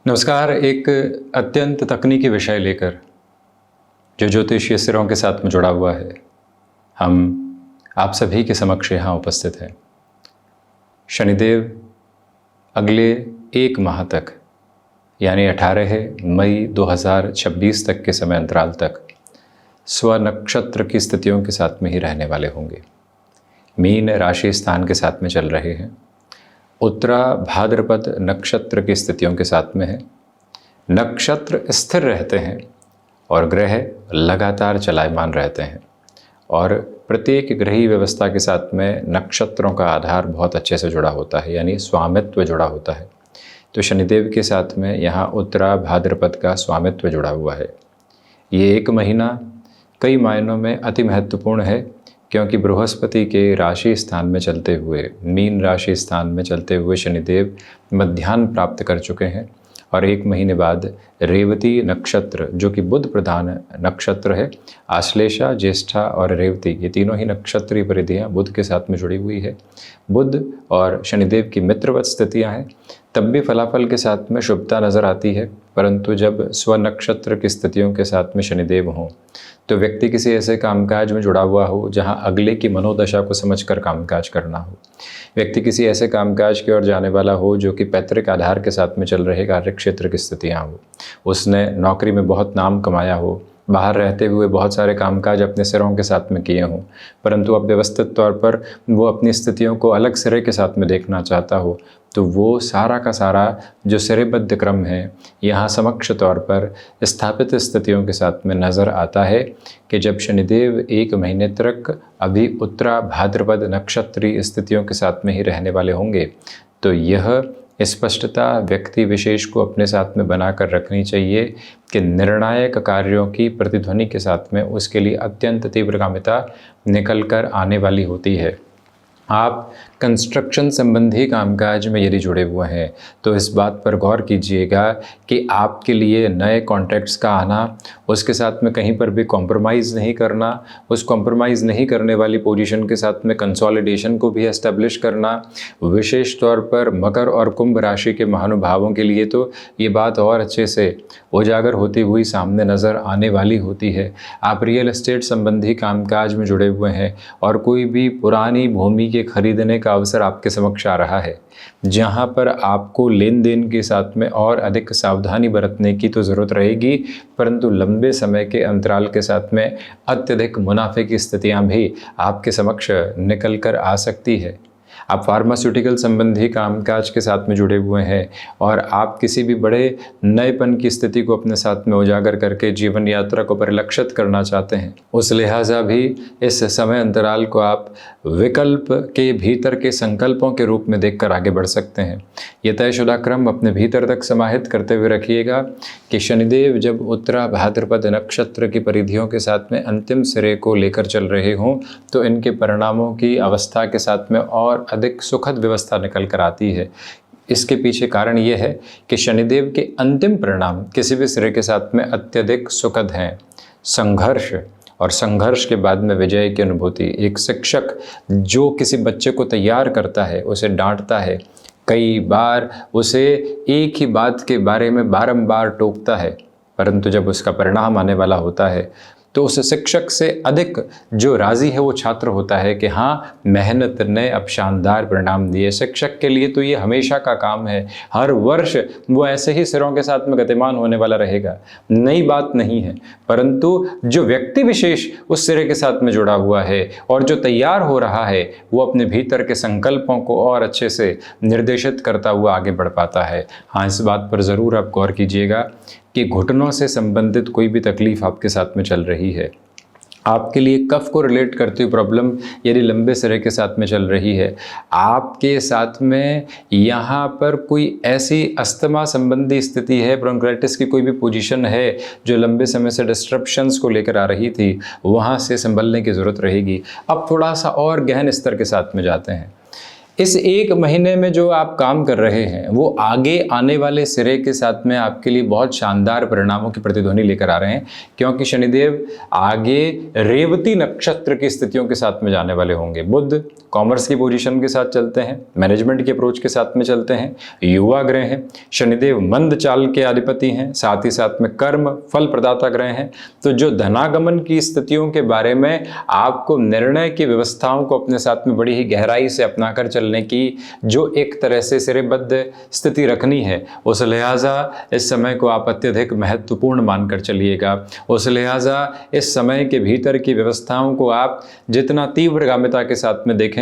नमस्कार। एक अत्यंत तकनीकी विषय लेकर जो ज्योतिषीय सिरों के साथ में जुड़ा हुआ है, हम आप सभी के समक्ष यहाँ उपस्थित हैं। शनिदेव अगले 1 माह तक यानी 18 मई 2026 तक के समय अंतराल तक स्वनक्षत्र की स्थितियों के साथ में ही रहने वाले होंगे। मीन राशि स्थान के साथ में चल रहे हैं। उत्तरा भाद्रपद नक्षत्र की स्थितियों के साथ में है। नक्षत्र स्थिर रहते हैं और ग्रह लगातार चलायमान रहते हैं और प्रत्येक ग्रही व्यवस्था के साथ में नक्षत्रों का आधार बहुत अच्छे से जुड़ा होता है, यानी स्वामित्व जुड़ा होता है। तो शनिदेव के साथ में यहाँ उत्तरा भाद्रपद का स्वामित्व जुड़ा हुआ है। ये 1 महीना कई मायनों में अति महत्वपूर्ण है, क्योंकि बृहस्पति के राशि स्थान में चलते हुए, मीन राशि स्थान में चलते हुए शनिदेव मध्याह्न प्राप्त कर चुके हैं और 1 महीने बाद रेवती नक्षत्र, जो कि बुध प्रधान नक्षत्र है, आश्लेषा, ज्येष्ठा और रेवती, ये तीनों ही नक्षत्रीय परिधियाँ बुध के साथ में जुड़ी हुई है। बुध और शनिदेव की मित्रवत स्थितियाँ हैं, तब भी फलाफल के साथ में शुभता नज़र आती है। परंतु जब स्वनक्षत्र की स्थितियों के साथ में शनिदेव हों तो व्यक्ति किसी ऐसे कामकाज में जुड़ा हुआ हो जहां अगले की मनोदशा को समझकर कामकाज करना हो। व्यक्ति किसी ऐसे कामकाज की ओर जाने वाला हो जो कि पैतृक आधार के साथ में चल रहे कार्य क्षेत्र की स्थितियां हो। उसने नौकरी में बहुत नाम कमाया हो, बाहर रहते हुए बहुत सारे कामकाज अपने सिरों के साथ में किए हों, परंतु अब व्यवस्थित तौर पर वो अपनी स्थितियों को अलग सिरे के साथ में देखना चाहता हो, तो वो सारा का सारा जो सिरेबद्ध क्रम है यहाँ समक्ष तौर पर स्थापित स्थितियों के साथ में नज़र आता है कि जब शनिदेव 1 महीने तक अभी उत्तरा भाद्रपद नक्षत्रीय स्थितियों के साथ में ही रहने वाले होंगे, तो यह स्पष्टता व्यक्ति विशेष को अपने साथ में बनाकर रखनी चाहिए कि निर्णायक कार्यों की प्रतिध्वनि के साथ में उसके लिए अत्यंत तीव्रगामिता निकल कर आने वाली होती है। आप कंस्ट्रक्शन संबंधी कामकाज में यदि जुड़े हुए हैं तो इस बात पर गौर कीजिएगा कि आपके लिए नए कॉन्ट्रैक्ट्स का आना, उसके साथ में कहीं पर भी कॉम्प्रोमाइज़ नहीं करना, उस कॉम्प्रोमाइज़ नहीं करने वाली पोजीशन के साथ में कंसोलिडेशन को भी एस्टेब्लिश करना, विशेष तौर पर मकर और कुंभ राशि के महानुभावों के लिए तो ये बात और अच्छे से उजागर होती हुई सामने नज़र आने वाली होती है। आप रियल एस्टेट संबंधी कामकाज में जुड़े हुए हैं और कोई भी पुरानी भूमि के खरीदने का अवसर आपके समक्ष आ रहा है, जहां पर आपको लेन देन के साथ में और अधिक सावधानी बरतने की तो ज़रूरत रहेगी, परंतु लंबे समय के अंतराल के साथ में अत्यधिक मुनाफे की स्थितियां भी आपके समक्ष निकल कर आ सकती है। आप फार्मास्यूटिकल संबंधी कामकाज के साथ में जुड़े हुए हैं और आप किसी भी बड़े नएपन की स्थिति को अपने साथ में उजागर करके जीवन यात्रा को परिलक्षित करना चाहते हैं, उस लिहाजा भी इस समय अंतराल को आप विकल्प के भीतर के संकल्पों के रूप में देखकर आगे बढ़ सकते हैं। ये तयशुदा क्रम अपने भीतर तक समाहित करते हुए रखिएगा कि शनिदेव जब उत्तरा भाद्रपद नक्षत्र की परिधियों के साथ में अंतिम सिरे को लेकर चल रहे हों तो इनके परिणामों की अवस्था के साथ में और अधिक सुखद व्यवस्था निकल कर आती है। इसके पीछे कारण ये है कि शनिदेव के अंतिम परिणाम किसी भी सिरे के साथ में अत्यधिक सुखद हैं। संघर्ष और संघर्ष के बाद में विजय की अनुभूति। एक शिक्षक जो किसी बच्चे को तैयार करता है, उसे डांटता है, कई बार उसे एक ही बात के बारे में बारंबार टोकता है, परंतु जब उसका परिणाम आने वाला होता है तो उस शिक्षक से अधिक जो राज़ी है वो छात्र होता है कि हाँ, मेहनत ने अब शानदार परिणाम दिए। शिक्षक के लिए तो ये हमेशा का काम है, हर वर्ष वो ऐसे ही सिरों के साथ में गतिमान होने वाला रहेगा, नई बात नहीं है। परंतु जो व्यक्ति विशेष उस सिरे के साथ में जुड़ा हुआ है और जो तैयार हो रहा है, वो अपने भीतर के संकल्पों को और अच्छे से निर्देशित करता हुआ आगे बढ़ पाता है। हाँ, इस बात पर ज़रूर आप गौर कीजिएगा कि घुटनों से संबंधित कोई भी तकलीफ आपके साथ में चल रही है, आपके लिए कफ को रिलेट करती हुई प्रॉब्लम यदि लंबे सिरे के साथ में चल रही है, आपके साथ में यहाँ पर कोई ऐसी अस्थमा संबंधी स्थिति है, ब्रोंकाइटिस की कोई भी पोजीशन है जो लंबे समय से डिस्ट्रप्शंस को लेकर आ रही थी, वहाँ से संभलने की ज़रूरत रहेगी। अब थोड़ा सा और गहन स्तर के साथ में जाते हैं। इस एक महीने में जो आप काम कर रहे हैं वो आगे आने वाले सिरे के साथ में आपके लिए बहुत शानदार परिणामों की प्रतिध्वनि लेकर आ रहे हैं, क्योंकि शनिदेव आगे रेवती नक्षत्र की स्थितियों के साथ में जाने वाले होंगे। बुध कॉमर्स की पोजीशन के साथ चलते हैं, मैनेजमेंट की अप्रोच के साथ में चलते हैं, युवा ग्रह हैं। शनिदेव मंद चाल के अधिपति हैं, साथ ही साथ में कर्म फल प्रदाता ग्रह हैं। तो जो धनागमन की स्थितियों के बारे में आपको निर्णय की व्यवस्थाओं को अपने साथ में बड़ी ही गहराई से अपनाकर चलने की जो एक तरह से सिरेबद्ध स्थिति रखनी है, उस लिहाजा इस समय को आप अत्यधिक महत्वपूर्ण मानकर चलिएगा। उस लिहाजा इस समय के भीतर की व्यवस्थाओं को आप जितना तीव्रगामिता के साथ में देखेंगे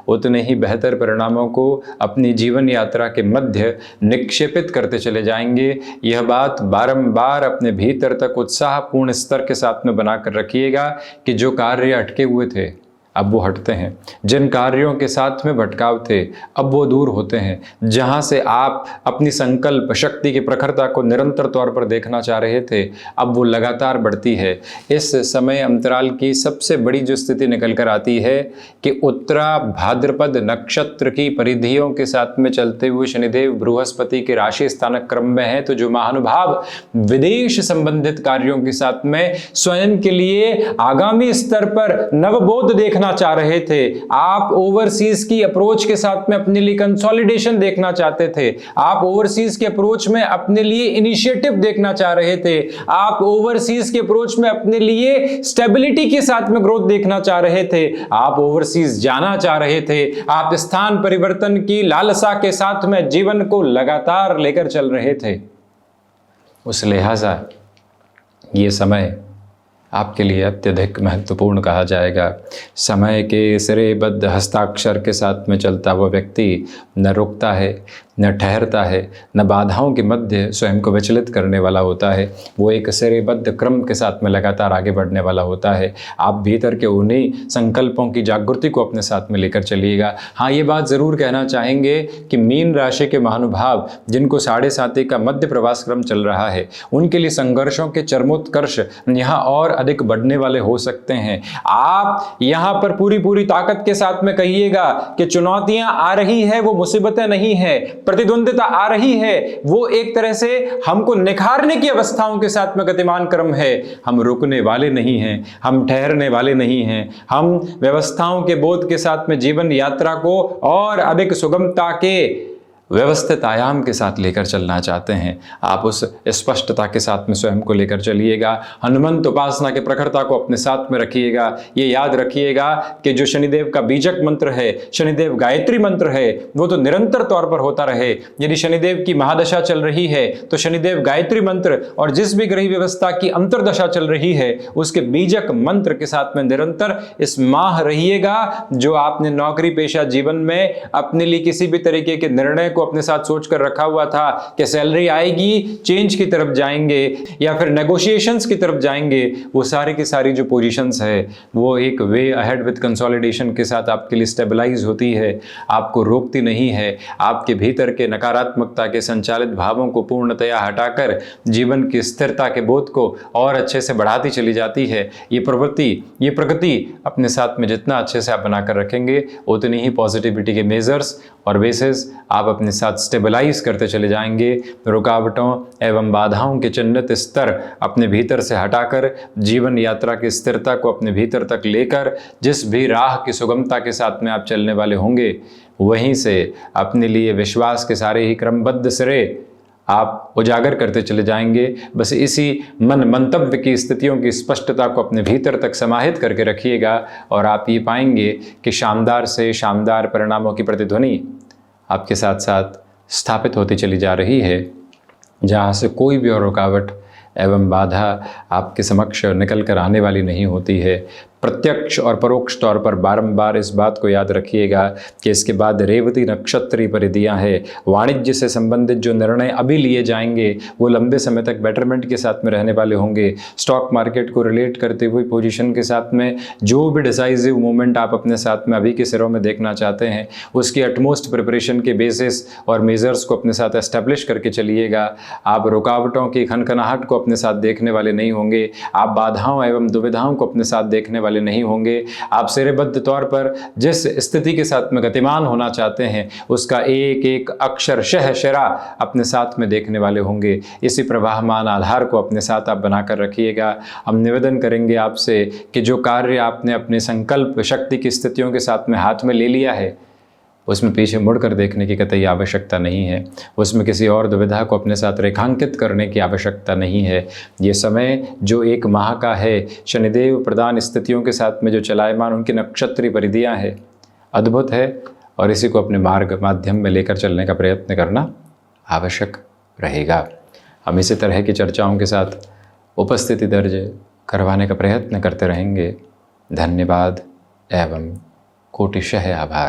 उतने ही बेहतर परिणामों को अपनी जीवन यात्रा के मध्य निक्षेपित करते चले जाएंगे। यह बात बारंबार अपने भीतर तक उत्साहपूर्ण स्तर के साथ में बनाकर रखिएगा कि जो कार्य अटके हुए थे अब वो हटते हैं, जिन कार्यों के साथ में भटकाव थे अब वो दूर होते हैं, जहां से आप अपनी संकल्प शक्ति की प्रखरता को निरंतर तौर पर देखना चाह रहे थे अब वो लगातार बढ़ती है। इस समय अंतराल की सबसे बड़ी जो स्थिति निकल कर आती है कि उत्तरा भाद्रपद नक्षत्र की परिधियों के साथ में चलते हुए शनिदेव बृहस्पति के राशि स्थानक क्रम में है। तो जो महानुभाव विदेश संबंधित कार्यों के साथ में स्वयं के लिए आगामी स्तर पर नवबोध देखना चाह रहे थे, आप ओवरसीज की अप्रोच के साथ में अपने लिए कंसोलिडेशन देखना चाहते थे, आप ओवरसीज के अप्रोच में अपने लिए इनिशिएटिव देखना चाह रहे थे, आप ओवरसीज के अप्रोच में अपने लिए स्टेबिलिटी के साथ में ग्रोथ देखना चाह रहे थे, आप ओवरसीज जाना चाह रहे थे, आप स्थान परिवर्तन की लालसा के साथ में जीवन को लगातार लेकर चल रहे थे। उस लिहाजा ये समय आपके लिए अत्यधिक महत्वपूर्ण कहा जाएगा। समय के सिरेबद्ध हस्ताक्षर के साथ में चलता हुआ व्यक्ति न रुकता है, न ठहरता है, न बाधाओं के मध्य स्वयं को विचलित करने वाला होता है। वो एक सिरेबद्ध क्रम के साथ में लगातार आगे बढ़ने वाला होता है। आप भीतर के उन्हीं संकल्पों की जागृति को अपने साथ में लेकर चलिएगा। हाँ, ये बात ज़रूर कहना चाहेंगे कि मीन राशि के महानुभाव जिनको 7.5 का मध्य प्रवास क्रम चल रहा है, उनके लिए संघर्षों के चरमोत्कर्ष यहाँ और अधिक बढ़ने वाले हो सकते हैं। आप यहाँ पर पूरी ताकत के साथ में कहिएगा कि चुनौतियां आ रही है वो मुसीबतें नहीं है, प्रतिद्वंदिता आ रही है वो एक तरह से हमको निखारने की अवस्थाओं के साथ में गतिमान क्रम है। हम रुकने वाले नहीं हैं, हम ठहरने वाले नहीं हैं, हम व्यवस्थाओं के बोध के साथ में जीवन यात्रा को और अधिक सुगमता के व्यवस्थित आयाम के साथ लेकर चलना चाहते हैं। आप उस स्पष्टता के साथ में स्वयं को लेकर चलिएगा। हनुमंत उपासना के प्रखरता को अपने साथ में रखिएगा। ये याद रखिएगा कि जो शनिदेव का बीजक मंत्र है, शनिदेव गायत्री मंत्र है, वो तो निरंतर तौर पर होता रहे। यदि शनिदेव की महादशा चल रही है तो शनिदेव गायत्री मंत्र और जिस भी ग्रह व्यवस्था की अंतरदशा चल रही है उसके बीजक मंत्र के साथ में निरंतर इस माह रहिएगा। जो आपने नौकरी पेशा जीवन में अपने लिए किसी भी तरीके के निर्णय को अपने साथ सोचकर रखा हुआ था कि सैलरी आएगी, चेंज की तरफ जाएंगे या फिर नेगोशिएशंस की तरफ जाएंगे, वो सारी की सारी जो पोजीशंस है वो एक वे अहेड विद कंसोलिडेशन के साथ आपके लिए स्टेबलाइज होती है, आपको रोकती नहीं है। आपके भीतर के नकारात्मकता के संचालित भावों को पूर्णतया हटाकर जीवन की स्थिरता के बोध को और अच्छे से बढ़ाती चली जाती है। ये प्रवृत्ति, ये प्रगति अपने साथ में जितना अच्छे से आप बनाकर रखेंगे उतनी ही पॉजिटिविटी के मेजर्स और बेसिस आप अपने साथ स्टेबलाइज करते चले जाएंगे। रुकावटों एवं बाधाओं के चिन्हित स्तर अपने भीतर से हटाकर जीवन यात्रा की स्थिरता को अपने भीतर तक लेकर जिस भी राह की सुगमता के साथ में आप चलने वाले होंगे, वहीं से अपने लिए विश्वास के सारे ही क्रमबद्ध सिरे आप उजागर करते चले जाएंगे। बस इसी मन मंतव्य की स्थितियों की स्पष्टता को अपने भीतर तक समाहित करके रखिएगा और आप ये पाएंगे कि शानदार से शानदार परिणामों की प्रतिध्वनि आपके साथ साथ स्थापित होती चली जा रही है, जहाँ से कोई भी और रुकावट एवं बाधा आपके समक्ष निकल कर आने वाली नहीं होती है। प्रत्यक्ष और परोक्ष तौर पर बारंबार इस बात को याद रखिएगा कि इसके बाद रेवती नक्षत्री परिधियां है। वाणिज्य से संबंधित जो निर्णय अभी लिए जाएंगे वो लंबे समय तक बेटरमेंट के साथ में रहने वाले होंगे। स्टॉक मार्केट को रिलेट करते हुए पोजीशन के साथ में जो भी डिसाइसिव मूवमेंट आप अपने साथ में अभी के सिरों में देखना चाहते हैं उसकी अटमोस्ट प्रिपरेशन के बेसिस और मेजर्स को अपने साथ एस्टेब्लिश करके चलिएगा। आप रुकावटों की खनखनाहट को अपने साथ देखने वाले नहीं होंगे, आप बाधाओं एवं दुविधाओं को अपने साथ देखने वाले नहीं होंगे। आप सिरेबद्ध तौर पर जिस स्थिति के साथ में गतिमान होना चाहते हैं उसका एक एक अक्षर शहशरा अपने साथ में देखने वाले होंगे। इसी प्रवाहमान आधार को अपने साथ आप बनाकर रखिएगा। हम निवेदन करेंगे आपसे कि जो कार्य आपने अपने संकल्प शक्ति की स्थितियों के साथ में हाथ में ले लिया है उसमें पीछे मुड़कर देखने की कतई आवश्यकता नहीं है। उसमें किसी और दुविधा को अपने साथ रेखांकित करने की आवश्यकता नहीं है। ये समय जो 1 माह का है, शनिदेव प्रदान स्थितियों के साथ में जो चलायमान उनकी नक्षत्रीय परिधियाँ है, अद्भुत है और इसी को अपने मार्ग माध्यम में लेकर चलने का प्रयत्न करना आवश्यक रहेगा। हम इसी तरह की चर्चाओं के साथ उपस्थिति दर्ज करवाने का प्रयत्न करते रहेंगे। धन्यवाद एवं कोटिशः आभार।